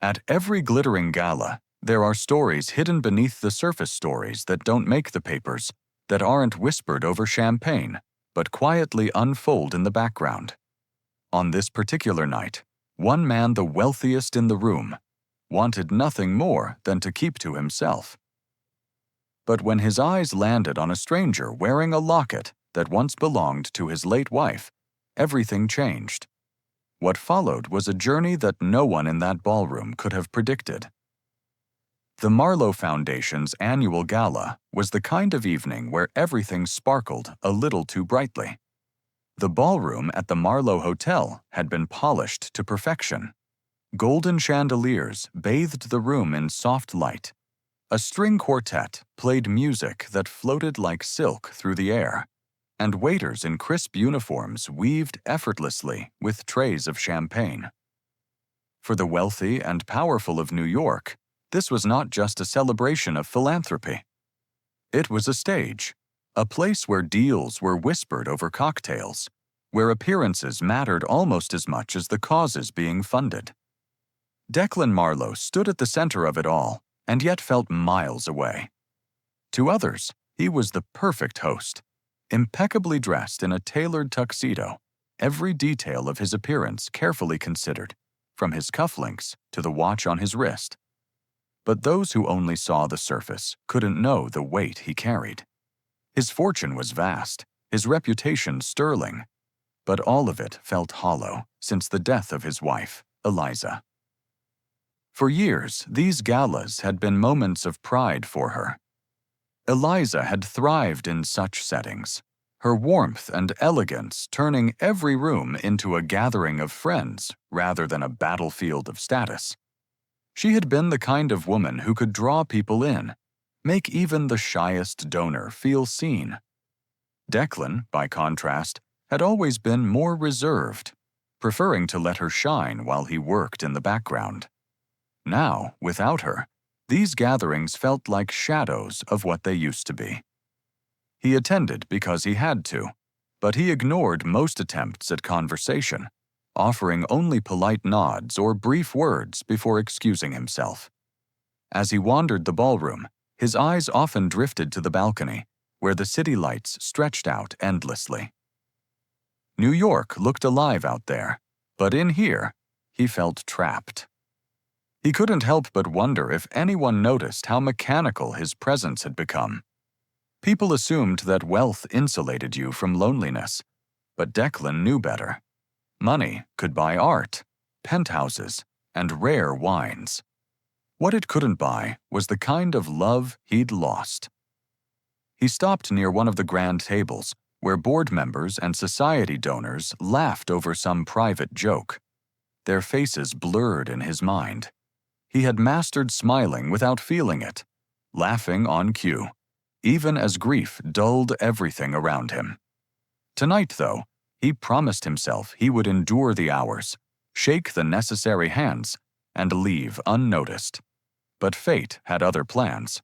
At every glittering gala, there are stories hidden beneath the surface stories that don't make the papers, that aren't whispered over champagne, but quietly unfold in the background. On this particular night, one man, the wealthiest in the room, wanted nothing more than to keep to himself. But when his eyes landed on a stranger wearing a locket that once belonged to his late wife, everything changed. What followed was a journey that no one in that ballroom could have predicted. The Marlowe Foundation's annual gala was the kind of evening where everything sparkled a little too brightly. The ballroom at the Marlowe Hotel had been polished to perfection. Golden chandeliers bathed the room in soft light. A string quartet played music that floated like silk through the air, and waiters in crisp uniforms weaved effortlessly with trays of champagne. For the wealthy and powerful of New York, this was not just a celebration of philanthropy. It was a stage, a place where deals were whispered over cocktails, where appearances mattered almost as much as the causes being funded. Declan Marlowe stood at the center of it all, and yet felt miles away. To others, he was the perfect host, impeccably dressed in a tailored tuxedo, every detail of his appearance carefully considered, from his cufflinks to the watch on his wrist. But those who only saw the surface couldn't know the weight he carried. His fortune was vast, his reputation sterling, but all of it felt hollow since the death of his wife, Eliza. For years, these galas had been moments of pride for her. Eliza had thrived in such settings, her warmth and elegance turning every room into a gathering of friends rather than a battlefield of status. She had been the kind of woman who could draw people in, make even the shyest donor feel seen. Declan, by contrast, had always been more reserved, preferring to let her shine while he worked in the background. Now, without her, these gatherings felt like shadows of what they used to be. He attended because he had to, but he ignored most attempts at conversation, offering only polite nods or brief words before excusing himself. As he wandered the ballroom, his eyes often drifted to the balcony, where the city lights stretched out endlessly. New York looked alive out there, but in here, he felt trapped. He couldn't help but wonder if anyone noticed how mechanical his presence had become. People assumed that wealth insulated you from loneliness, but Declan knew better. Money could buy art, penthouses, and rare wines. What it couldn't buy was the kind of love he'd lost. He stopped near one of the grand tables, where board members and society donors laughed over some private joke. Their faces blurred in his mind. He had mastered smiling without feeling it, laughing on cue, even as grief dulled everything around him. Tonight, though, he promised himself he would endure the hours, shake the necessary hands, and leave unnoticed. But fate had other plans.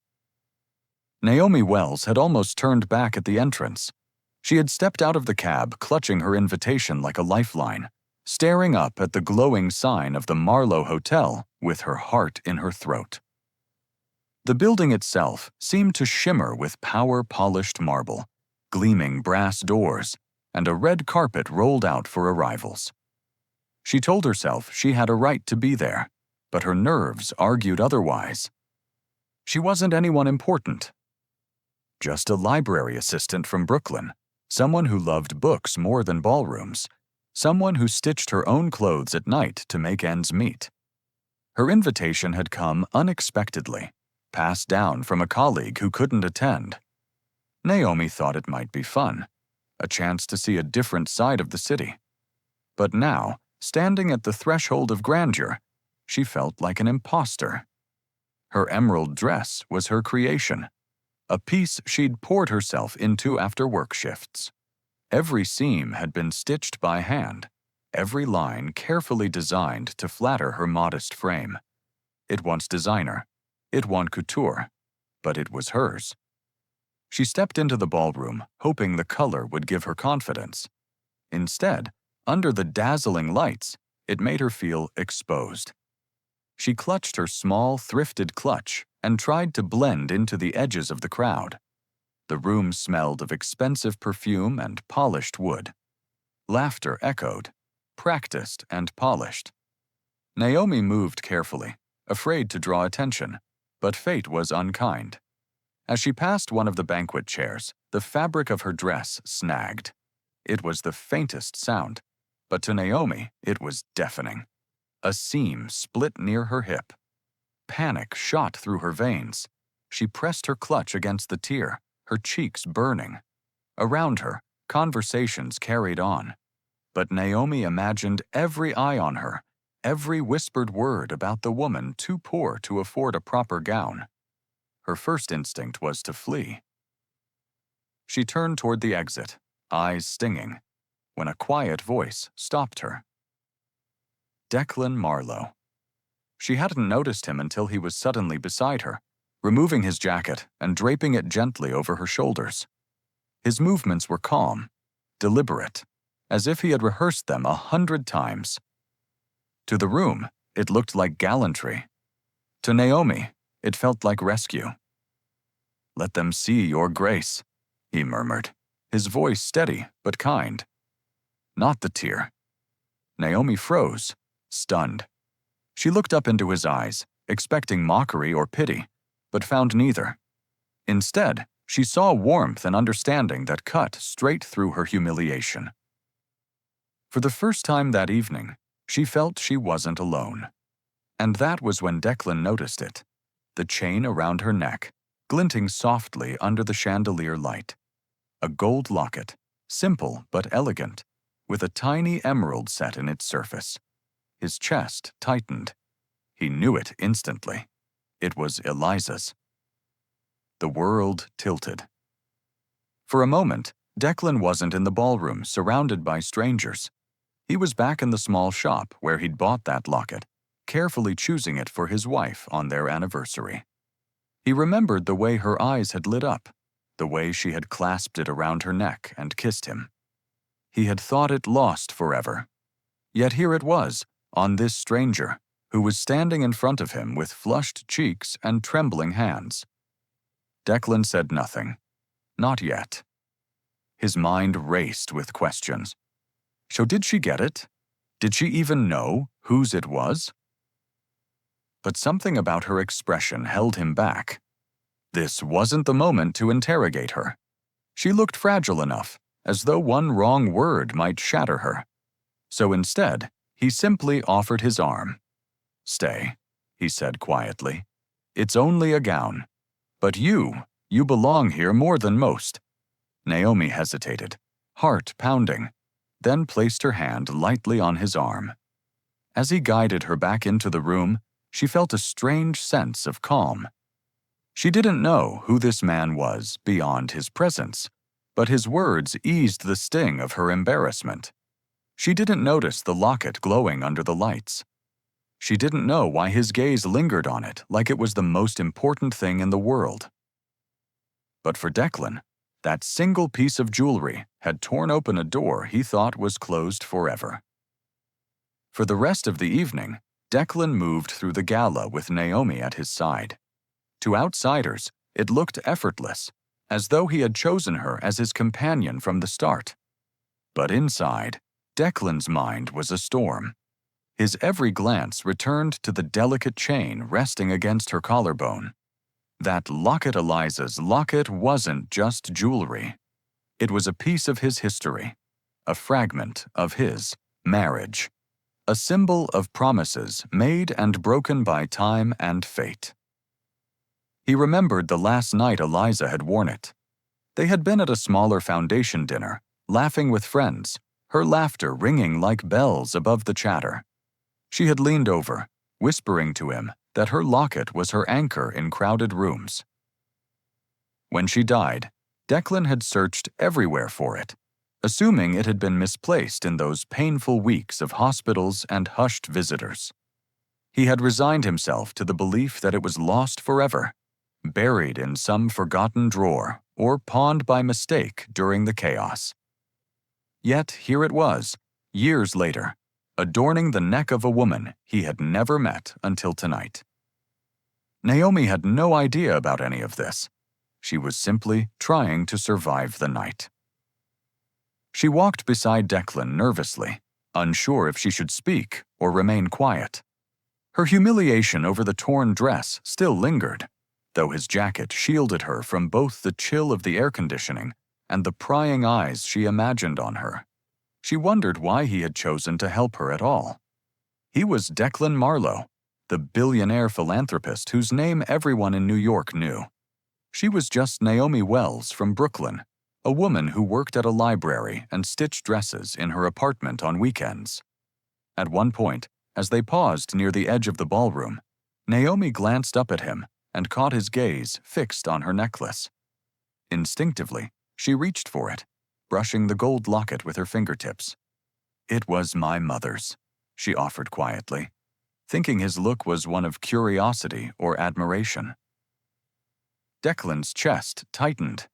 Naomi Wells had almost turned back at the entrance. She had stepped out of the cab, clutching her invitation like a lifeline, staring up at the glowing sign of the Marlowe Hotel with her heart in her throat. The building itself seemed to shimmer with power-polished marble, gleaming brass doors, and a red carpet rolled out for arrivals. She told herself she had a right to be there, but her nerves argued otherwise. She wasn't anyone important. Just a library assistant from Brooklyn, someone who loved books more than ballrooms, someone who stitched her own clothes at night to make ends meet. Her invitation had come unexpectedly, passed down from a colleague who couldn't attend. Naomi thought it might be fun, a chance to see a different side of the city. But now, standing at the threshold of grandeur, she felt like an imposter. Her emerald dress was her creation, a piece she'd poured herself into after work shifts. Every seam had been stitched by hand, every line carefully designed to flatter her modest frame. It wants designer, it want couture, but it was hers. She stepped into the ballroom, hoping the color would give her confidence. Instead, under the dazzling lights, it made her feel exposed. She clutched her small, thrifted clutch and tried to blend into the edges of the crowd. The room smelled of expensive perfume and polished wood. Laughter echoed, practiced and polished. Naomi moved carefully, afraid to draw attention, but fate was unkind. As she passed one of the banquet chairs, the fabric of her dress snagged. It was the faintest sound, but to Naomi it was deafening. A seam split near her hip. Panic shot through her veins. She pressed her clutch against the tier, her cheeks burning. Around her, conversations carried on. But Naomi imagined every eye on her, every whispered word about the woman too poor to afford a proper gown. Her first instinct was to flee. She turned toward the exit, eyes stinging, when a quiet voice stopped her. Declan Marlowe. She hadn't noticed him until he was suddenly beside her, removing his jacket and draping it gently over her shoulders. His movements were calm, deliberate, as if he had rehearsed them 100 times. To the room, it looked like gallantry. To Naomi, it felt like rescue. "Let them see your grace," he murmured, his voice steady but kind. Not the tear. Naomi froze, stunned. She looked up into his eyes, expecting mockery or pity, but found neither. Instead, she saw warmth and understanding that cut straight through her humiliation. For the first time that evening, she felt she wasn't alone. And that was when Declan noticed it, the chain around her neck, glinting softly under the chandelier light. A gold locket, simple but elegant, with a tiny emerald set in its surface. His chest tightened. He knew it instantly. It was Eliza's. The world tilted. For a moment, Declan wasn't in the ballroom, surrounded by strangers. He was back in the small shop where he'd bought that locket, carefully choosing it for his wife on their anniversary. He remembered the way her eyes had lit up, the way she had clasped it around her neck and kissed him. He had thought it lost forever. Yet here it was, on this stranger, who was standing in front of him with flushed cheeks and trembling hands. Declan said nothing. Not yet. His mind raced with questions. So did she get it? Did she even know whose it was? But something about her expression held him back. This wasn't the moment to interrogate her. She looked fragile enough, as though one wrong word might shatter her. So instead, he simply offered his arm. "Stay," he said quietly. "It's only a gown. But you belong here more than most." Naomi hesitated, heart pounding, then placed her hand lightly on his arm. As he guided her back into the room, she felt a strange sense of calm. She didn't know who this man was beyond his presence, but his words eased the sting of her embarrassment. She didn't notice the locket glowing under the lights. She didn't know why his gaze lingered on it like it was the most important thing in the world. But for Declan, that single piece of jewelry had torn open a door he thought was closed forever. For the rest of the evening, Declan moved through the Gala with Naomi at his side. To outsiders, it looked effortless, as though he had chosen her as his companion from the start. But inside, Declan's mind was a storm. His every glance returned to the delicate chain resting against her collarbone. That Locket Eliza's locket wasn't just jewelry. It was a piece of his history, a fragment of his marriage, a symbol of promises made and broken by time and fate. He remembered the last night Eliza had worn it. They had been at a smaller foundation dinner, laughing with friends, her laughter ringing like bells above the chatter. She had leaned over, whispering to him that her locket was her anchor in crowded rooms. When she died, Declan had searched everywhere for it, assuming it had been misplaced in those painful weeks of hospitals and hushed visitors. He had resigned himself to the belief that it was lost forever, buried in some forgotten drawer or pawned by mistake during the chaos. Yet here it was, years later, adorning the neck of a woman he had never met until tonight. Naomi had no idea about any of this. She was simply trying to survive the night. She walked beside Declan nervously, unsure if she should speak or remain quiet. Her humiliation over the torn dress still lingered, though his jacket shielded her from both the chill of the air conditioning and the prying eyes she imagined on her. She wondered why he had chosen to help her at all. He was Declan Marlowe, the billionaire philanthropist whose name everyone in New York knew. She was just Naomi Wells from Brooklyn, a woman who worked at a library and stitched dresses in her apartment on weekends. At one point, as they paused near the edge of the ballroom, Naomi glanced up at him and caught his gaze fixed on her necklace. Instinctively, she reached for it, brushing the gold locket with her fingertips. "It was my mother's," she offered quietly, thinking his look was one of curiosity or admiration. Declan's chest tightened.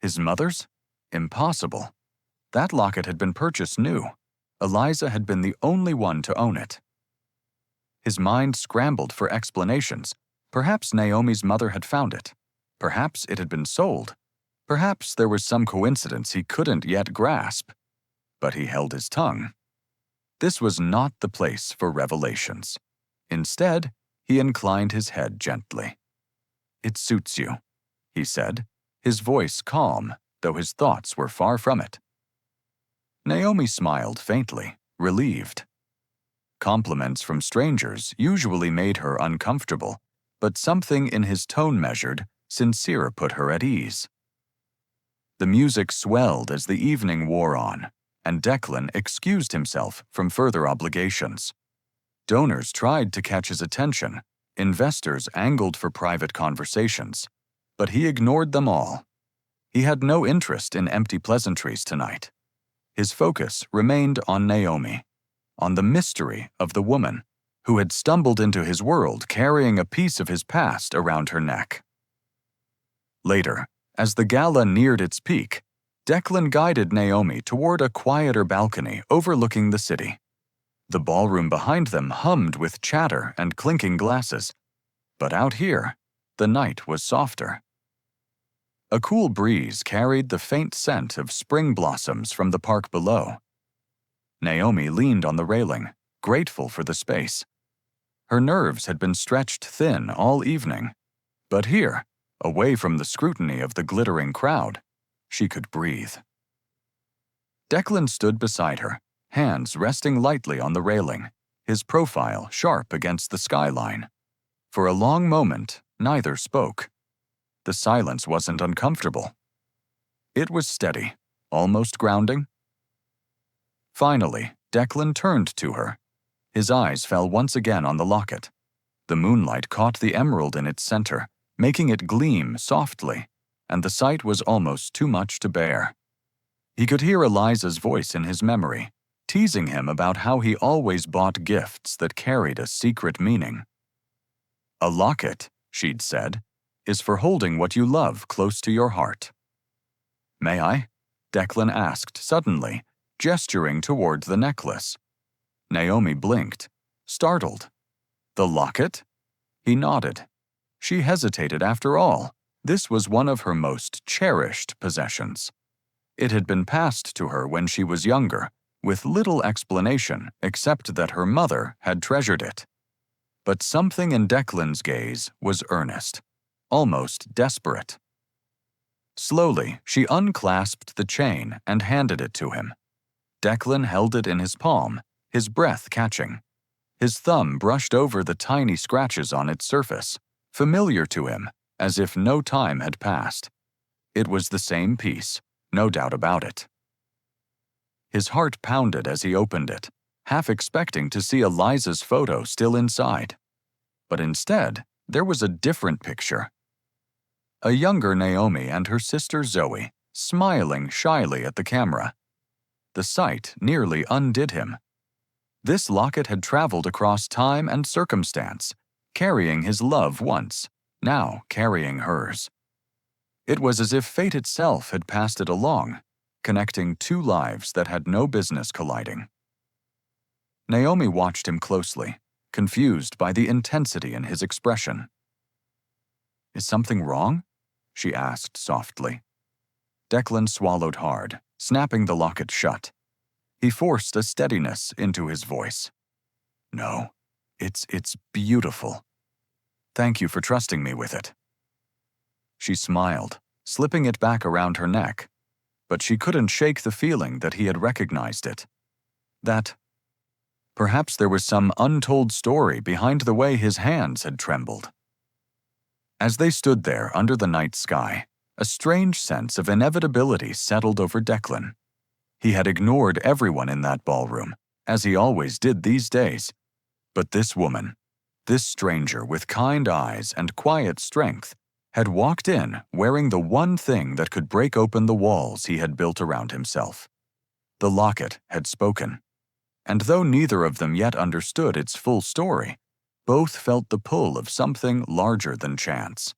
His mother's? Impossible. That locket had been purchased new. Eliza had been the only one to own it. His mind scrambled for explanations. Perhaps Naomi's mother had found it. Perhaps it had been sold. Perhaps there was some coincidence he couldn't yet grasp. But he held his tongue. This was not the place for revelations. Instead, he inclined his head gently. "It suits you," he said, his voice calm, though his thoughts were far from it. Naomi smiled faintly, relieved. Compliments from strangers usually made her uncomfortable, but something in his tone measured, sincere put her at ease. The music swelled as the evening wore on, and Declan excused himself from further obligations. Donors tried to catch his attention, investors angled for private conversations, but he ignored them all. He had no interest in empty pleasantries tonight. His focus remained on Naomi, on the mystery of the woman who had stumbled into his world carrying a piece of his past around her neck. Later, as the gala neared its peak, Declan guided Naomi toward a quieter balcony overlooking the city. The ballroom behind them hummed with chatter and clinking glasses, but out here, the night was softer. A cool breeze carried the faint scent of spring blossoms from the park below. Naomi leaned on the railing, grateful for the space. Her nerves had been stretched thin all evening, but here, away from the scrutiny of the glittering crowd, she could breathe. Declan stood beside her, hands resting lightly on the railing, his profile sharp against the skyline. For a long moment, neither spoke. The silence wasn't uncomfortable. It was steady, almost grounding. Finally, Declan turned to her. His eyes fell once again on the locket. The moonlight caught the emerald in its center, making it gleam softly, and the sight was almost too much to bear. He could hear Eliza's voice in his memory, teasing him about how he always bought gifts that carried a secret meaning. "A locket," she'd said, "is for holding what you love close to your heart." "May I?" Declan asked suddenly, gesturing toward the necklace. Naomi blinked, startled. "The locket?" He nodded. She hesitated after all. This was one of her most cherished possessions. It had been passed to her when she was younger, with little explanation except that her mother had treasured it. But something in Declan's gaze was earnest, almost desperate. Slowly, she unclasped the chain and handed it to him. Declan held it in his palm, his breath catching. His thumb brushed over the tiny scratches on its surface, familiar to him, as if no time had passed. It was the same piece, no doubt about it. His heart pounded as he opened it, half expecting to see Eliza's photo still inside. But instead, there was a different picture. A younger Naomi and her sister Zoe, smiling shyly at the camera. The sight nearly undid him. This locket had traveled across time and circumstance, carrying his love once, now carrying hers. It was as if fate itself had passed it along, connecting two lives that had no business colliding. Naomi watched him closely, confused by the intensity in his expression. "Is something wrong?" she asked softly. Declan swallowed hard, snapping the locket shut. He forced a steadiness into his voice. "No, it's beautiful. Thank you for trusting me with it." She smiled, slipping it back around her neck, but she couldn't shake the feeling that he had recognized it. That perhaps there was some untold story behind the way his hands had trembled. As they stood there under the night sky, a strange sense of inevitability settled over Declan. He had ignored everyone in that ballroom, as he always did these days. But this woman, this stranger with kind eyes and quiet strength, had walked in wearing the one thing that could break open the walls he had built around himself. The locket had spoken. And though neither of them yet understood its full story, both felt the pull of something larger than chance.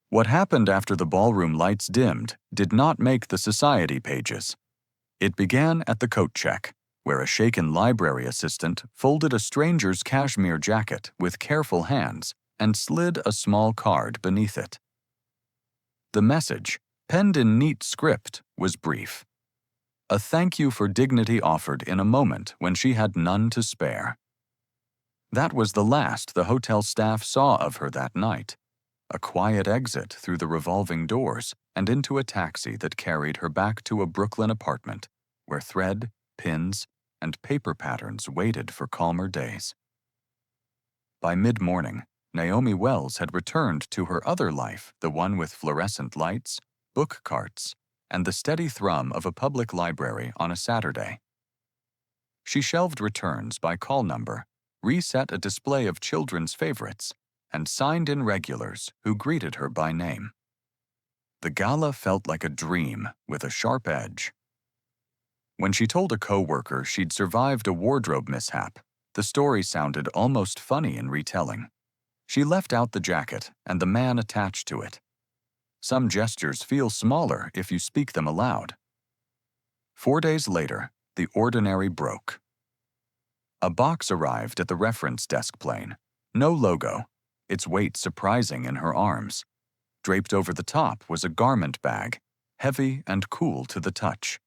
What happened after the ballroom lights dimmed did not make the society pages. It began at the coat check, where a shaken library assistant folded a stranger's cashmere jacket with careful hands and slid a small card beneath it. The message, penned in neat script, was brief. A thank you for dignity offered in a moment when she had none to spare. That was the last the hotel staff saw of her that night. A quiet exit through the revolving doors and into a taxi that carried her back to a Brooklyn apartment where thread, pins, and paper patterns waited for calmer days. By mid-morning, Naomi Wells had returned to her other life, the one with fluorescent lights, book carts, and the steady thrum of a public library on a Saturday. She shelved returns by call number, reset a display of children's favorites, and signed in regulars who greeted her by name. The gala felt like a dream with a sharp edge. When she told a co-worker she'd survived a wardrobe mishap, the story sounded almost funny in retelling. She left out the jacket and the man attached to it. Some gestures feel smaller if you speak them aloud. 4 days later, the ordinary broke. A box arrived at the reference desk plane. No logo, its weight surprising in her arms. Draped over the top was a garment bag, heavy and cool to the touch.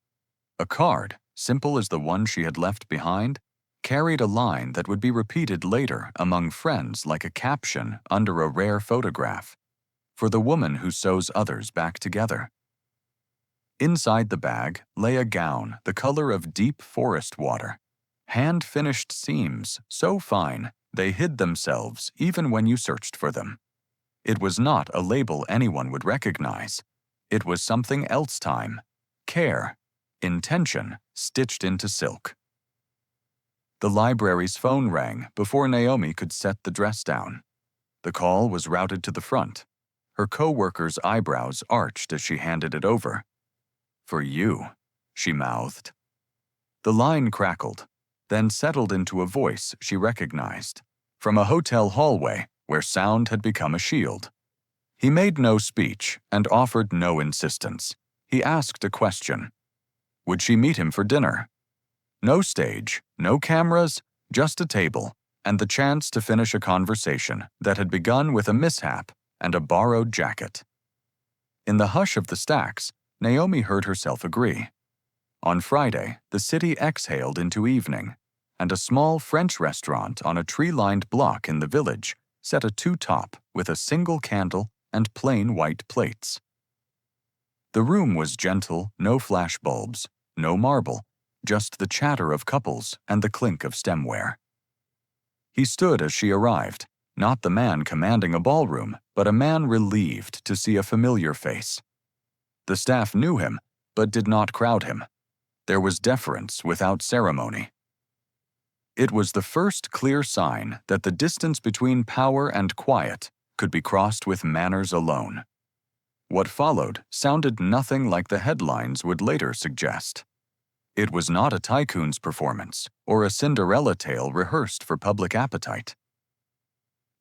A card, simple as the one she had left behind, carried a line that would be repeated later among friends like a caption under a rare photograph. For the woman who sews others back together. Inside the bag lay a gown the color of deep forest water, hand-finished seams so fine they hid themselves even when you searched for them. It was not a label anyone would recognize. It was something else time, care, intention stitched into silk. The library's phone rang before Naomi could set the dress down. The call was routed to the front. Her co-worker's eyebrows arched as she handed it over. "For you," she mouthed. The line crackled, then settled into a voice she recognized, from a hotel hallway where sound had become a shield. He made no speech and offered no insistence. He asked a question. Would she meet him for dinner? No stage, no cameras, just a table, and the chance to finish a conversation that had begun with a mishap and a borrowed jacket. In the hush of the stacks, Naomi heard herself agree. On Friday, the city exhaled into evening, and a small French restaurant on a tree-lined block in the village set a two-top with a single candle and plain white plates. The room was gentle, no flash bulbs, no marble, just the chatter of couples and the clink of stemware. He stood as she arrived, not the man commanding a ballroom, but a man relieved to see a familiar face. The staff knew him, but did not crowd him. There was deference without ceremony. It was the first clear sign that the distance between power and quiet could be crossed with manners alone. What followed sounded nothing like the headlines would later suggest. It was not a tycoon's performance or a Cinderella tale rehearsed for public appetite.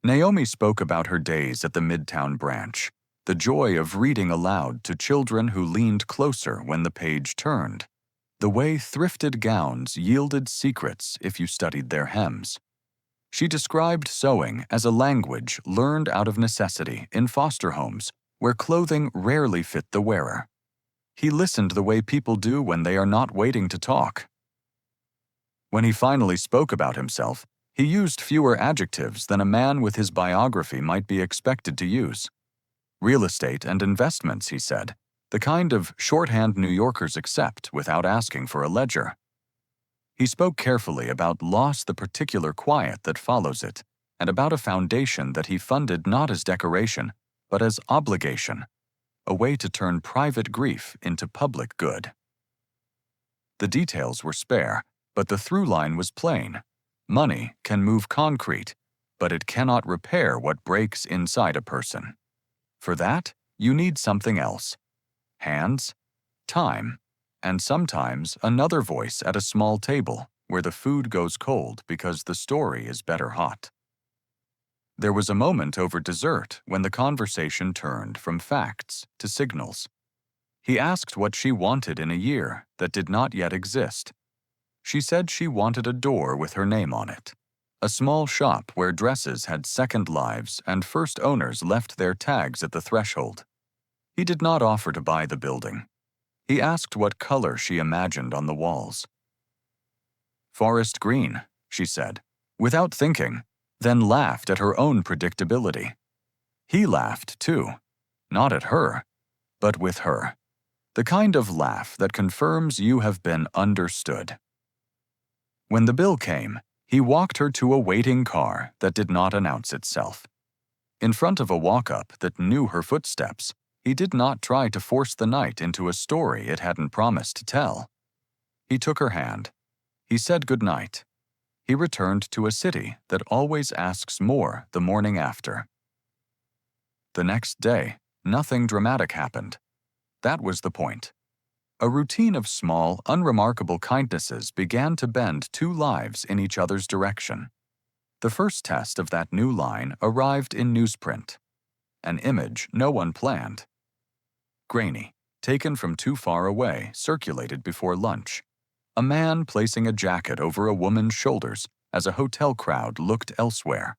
Naomi spoke about her days at the Midtown branch, the joy of reading aloud to children who leaned closer when the page turned, The way thrifted gowns yielded secrets if you studied their hems. She described sewing as a language learned out of necessity in foster homes where clothing rarely fit the wearer. He listened the way people do when they are not waiting to talk. When he finally spoke about himself, he used fewer adjectives than a man with his biography might be expected to use. Real estate and investments, he said, the kind of shorthand New Yorkers accept without asking for a ledger. He spoke carefully about loss, the particular quiet that follows it, and about a foundation that he funded not as decoration, but as obligation, a way to turn private grief into public good. The details were spare, but the through line was plain. Money can move concrete, but it cannot repair what breaks inside a person. For that, you need something else. Hands, time, and sometimes another voice at a small table where the food goes cold because the story is better hot. There was a moment over dessert when the conversation turned from facts to signals. He asked what she wanted in a year that did not yet exist. She said she wanted a door with her name on it, a small shop where dresses had second lives and first owners left their tags at the threshold. He did not offer to buy the building. He asked what color she imagined on the walls. "Forest green," she said, without thinking, then laughed at her own predictability. He laughed too, not at her, but with her, the kind of laugh that confirms you have been understood. When the bill came, he walked her to a waiting car that did not announce itself. In front of a walk-up that knew her footsteps, he did not try to force the night into a story it hadn't promised to tell. He took her hand. He said goodnight. He returned to a city that always asks more the morning after. The next day, nothing dramatic happened. That was the point. A routine of small, unremarkable kindnesses began to bend two lives in each other's direction. The first test of that new line arrived in newsprint. An image no one planned. Grainy, taken from too far away, circulated before lunch. A man placing a jacket over a woman's shoulders as a hotel crowd looked elsewhere.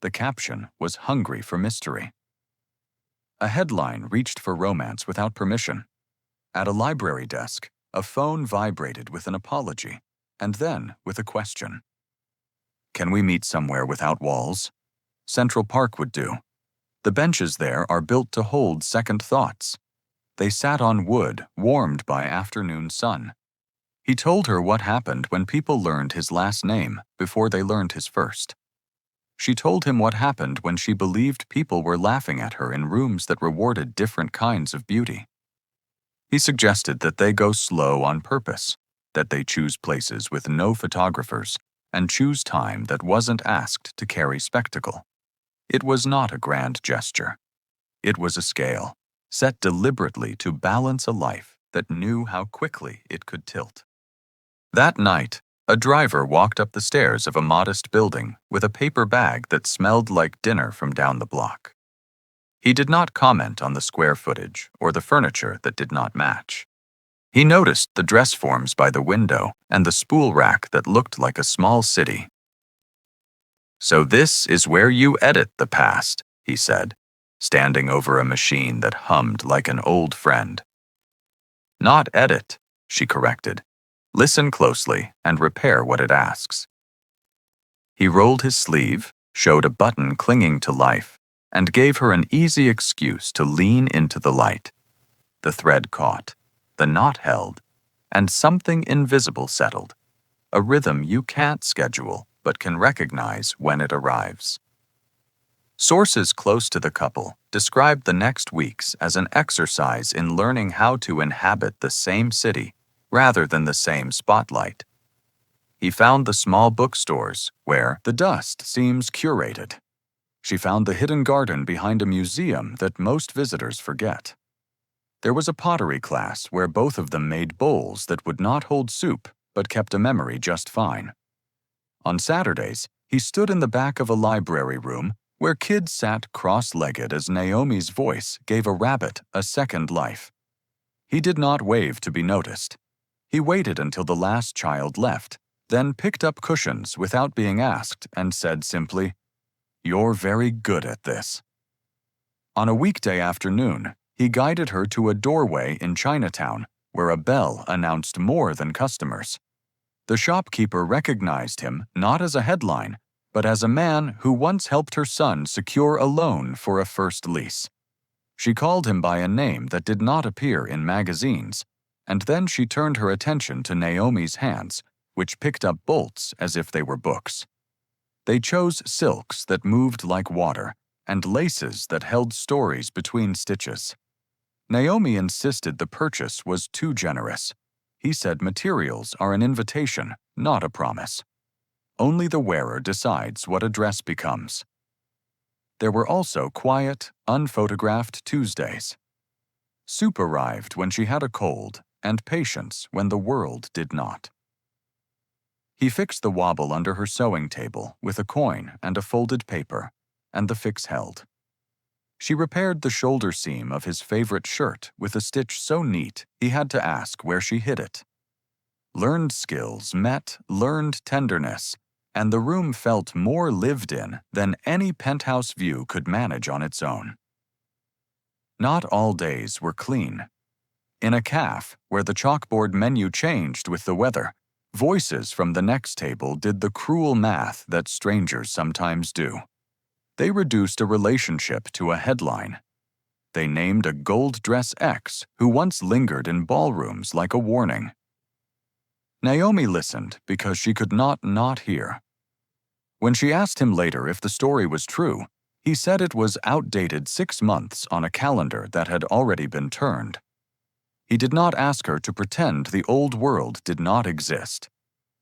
The caption was hungry for mystery. A headline reached for romance without permission. At a library desk, a phone vibrated with an apology, and then with a question. "Can we meet somewhere without walls?" Central Park would do. The benches there are built to hold second thoughts. They sat on wood warmed by afternoon sun. He told her what happened when people learned his last name before they learned his first. She told him what happened when she believed people were laughing at her in rooms that rewarded different kinds of beauty. He suggested that they go slow on purpose, that they choose places with no photographers, and choose time that wasn't asked to carry spectacle. It was not a grand gesture. It was a scale, set deliberately to balance a life that knew how quickly it could tilt. That night, a driver walked up the stairs of a modest building with a paper bag that smelled like dinner from down the block. He did not comment on the square footage or the furniture that did not match. He noticed the dress forms by the window and the spool rack that looked like a small city. "So this is where you edit the past," he said, standing over a machine that hummed like an old friend. "Not edit," she corrected. "Listen closely and repair what it asks." He rolled his sleeve, showed a button clinging to life, and gave her an easy excuse to lean into the light. The thread caught, the knot held, and something invisible settled, a rhythm you can't schedule but can recognize when it arrives. Sources close to the couple described the next weeks as an exercise in learning how to inhabit the same city rather than the same spotlight. He found the small bookstores where the dust seems curated. She found the hidden garden behind a museum that most visitors forget. There was a pottery class where both of them made bowls that would not hold soup but kept a memory just fine. On Saturdays, he stood in the back of a library room where kids sat cross-legged as Naomi's voice gave a rabbit a second life. He did not wave to be noticed. He waited until the last child left, then picked up cushions without being asked and said simply, "You're very good at this." On a weekday afternoon, he guided her to a doorway in Chinatown where a bell announced more than customers. The shopkeeper recognized him not as a headline, but as a man who once helped her son secure a loan for a first lease. She called him by a name that did not appear in magazines, and then she turned her attention to Naomi's hands, which picked up bolts as if they were books. They chose silks that moved like water and laces that held stories between stitches. Naomi insisted the purchase was too generous. He said materials are an invitation, not a promise. Only the wearer decides what a dress becomes. There were also quiet, unphotographed Tuesdays. Soup arrived when she had a cold, and patience when the world did not. He fixed the wobble under her sewing table with a coin and a folded paper, and the fix held. She repaired the shoulder seam of his favorite shirt with a stitch so neat he had to ask where she hid it. Learned skills met learned tenderness, and the room felt more lived in than any penthouse view could manage on its own. Not all days were clean. In a cafe, where the chalkboard menu changed with the weather, voices from the next table did the cruel math that strangers sometimes do. They reduced a relationship to a headline. They named a gold dress ex who once lingered in ballrooms like a warning. Naomi listened because she could not hear. When she asked him later if the story was true, he said it was outdated 6 months on a calendar that had already been turned. He did not ask her to pretend the old world did not exist.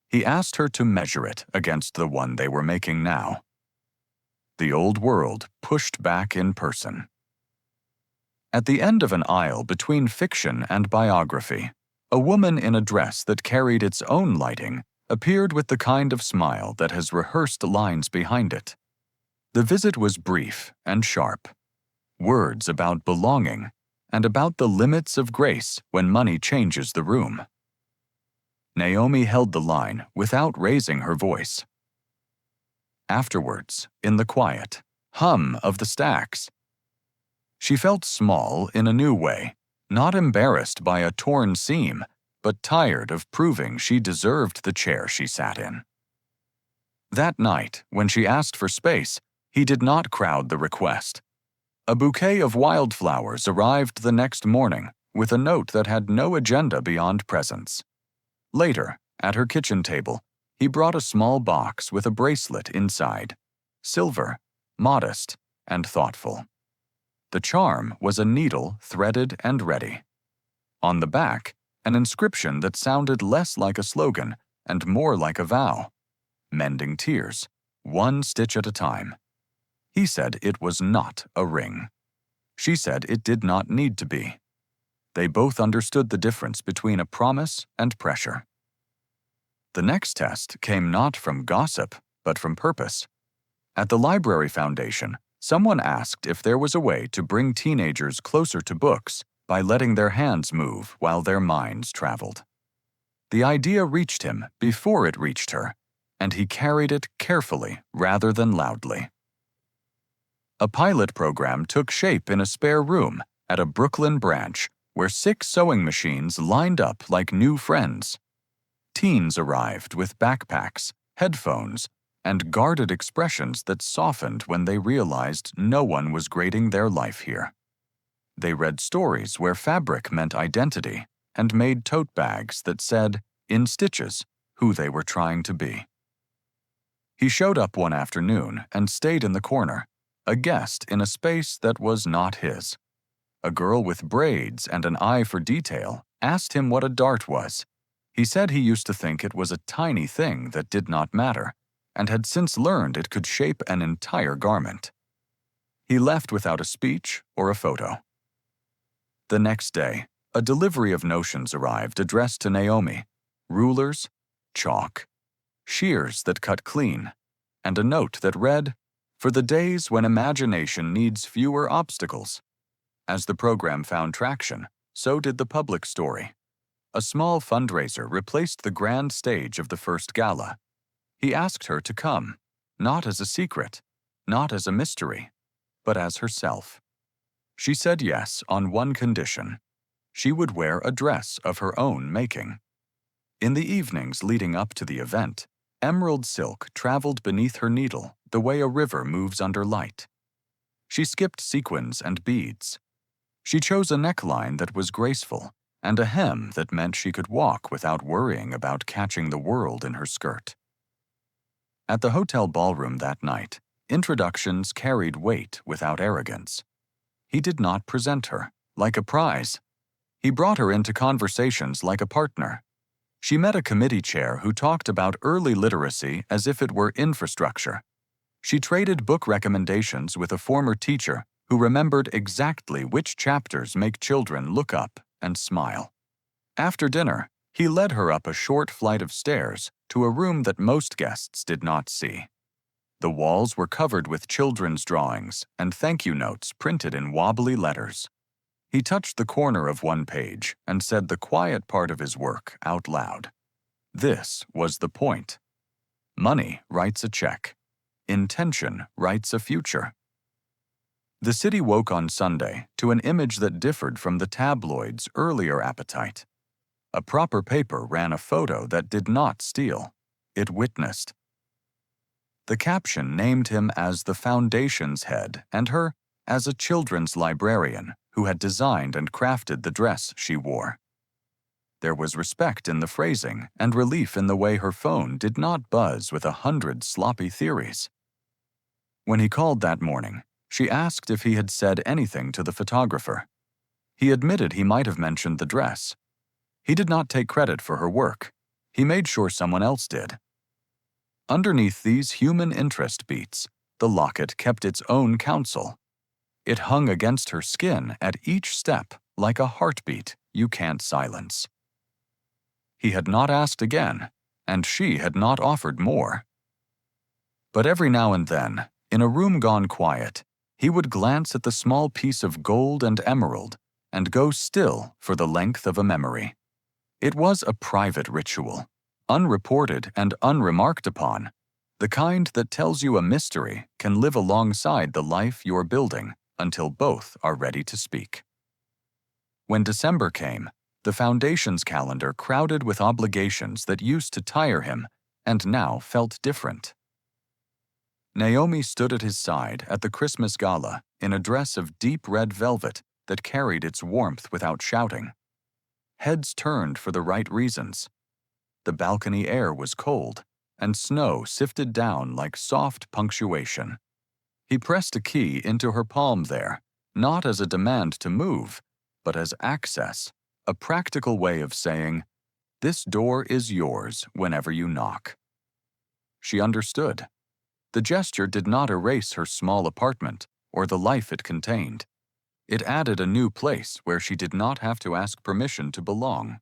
He asked her to measure it against the one they were making now. The old world pushed back in person. At the end of an aisle between fiction and biography, a woman in a dress that carried its own lighting appeared with the kind of smile that has rehearsed lines behind it. The visit was brief and sharp. Words about belonging and about the limits of grace when money changes the room. Naomi held the line without raising her voice. Afterwards, in the quiet hum of the stacks, she felt small in a new way, not embarrassed by a torn seam, but tired of proving she deserved the chair she sat in. That night, when she asked for space, he did not crowd the request. A bouquet of wildflowers arrived the next morning with a note that had no agenda beyond presents. Later, at her kitchen table, he brought a small box with a bracelet inside, silver, modest, and thoughtful. The charm was a needle threaded and ready. On the back, an inscription that sounded less like a slogan and more like a vow. Mending tears, one stitch at a time. He said it was not a ring. She said it did not need to be. They both understood the difference between a promise and pressure. The next test came not from gossip, but from purpose. At the Library Foundation, someone asked if there was a way to bring teenagers closer to books by letting their hands move while their minds traveled. The idea reached him before it reached her, and he carried it carefully rather than loudly. A pilot program took shape in a spare room at a Brooklyn branch where 6 sewing machines lined up like new friends. Teens arrived with backpacks, headphones, and guarded expressions that softened when they realized no one was grading their life here. They read stories where fabric meant identity and made tote bags that said, in stitches, who they were trying to be. He showed up one afternoon and stayed in the corner, a guest in a space that was not his. A girl with braids and an eye for detail asked him what a dart was. He said he used to think it was a tiny thing that did not matter, and had since learned it could shape an entire garment. He left without a speech or a photo. The next day, a delivery of notions arrived addressed to Naomi: rulers, chalk, shears that cut clean, and a note that read, "For the days when imagination needs fewer obstacles." As the program found traction, so did the public story. A small fundraiser replaced the grand stage of the first gala. He asked her to come, not as a secret, not as a mystery, but as herself. She said yes on one condition. She would wear a dress of her own making. In the evenings leading up to the event, emerald silk traveled beneath her needle the way a river moves under light. She skipped sequins and beads. She chose a neckline that was graceful and a hem that meant she could walk without worrying about catching the world in her skirt. At the hotel ballroom that night, introductions carried weight without arrogance. He did not present her like a prize. He brought her into conversations like a partner. She met a committee chair who talked about early literacy as if it were infrastructure. She traded book recommendations with a former teacher who remembered exactly which chapters make children look up and smile. After dinner, he led her up a short flight of stairs to a room that most guests did not see. The walls were covered with children's drawings and thank you notes printed in wobbly letters. He touched the corner of one page and said the quiet part of his work out loud. This was the point. Money writes a check. Intention writes a future. The city woke on Sunday to an image that differed from the tabloid's earlier appetite. A proper paper ran a photo that did not steal. It witnessed. The caption named him as the foundation's head and her as a children's librarian who had designed and crafted the dress she wore. There was respect in the phrasing and relief in the way her phone did not buzz with 100 sloppy theories. When he called that morning, she asked if he had said anything to the photographer. He admitted he might have mentioned the dress. He did not take credit for her work. He made sure someone else did. Underneath these human interest beats, the locket kept its own counsel. It hung against her skin at each step like a heartbeat you can't silence. He had not asked again, and she had not offered more. But every now and then, in a room gone quiet, he would glance at the small piece of gold and emerald and go still for the length of a memory. It was a private ritual, unreported and unremarked upon, the kind that tells you a mystery can live alongside the life you're building until both are ready to speak. When December came, the foundation's calendar crowded with obligations that used to tire him and now felt different. Naomi stood at his side at the Christmas gala in a dress of deep red velvet that carried its warmth without shouting. Heads turned for the right reasons. The balcony air was cold, and snow sifted down like soft punctuation. He pressed a key into her palm there, not as a demand to move, but as access, a practical way of saying, "This door is yours whenever you knock." She understood. The gesture did not erase her small apartment or the life it contained. It added a new place where she did not have to ask permission to belong.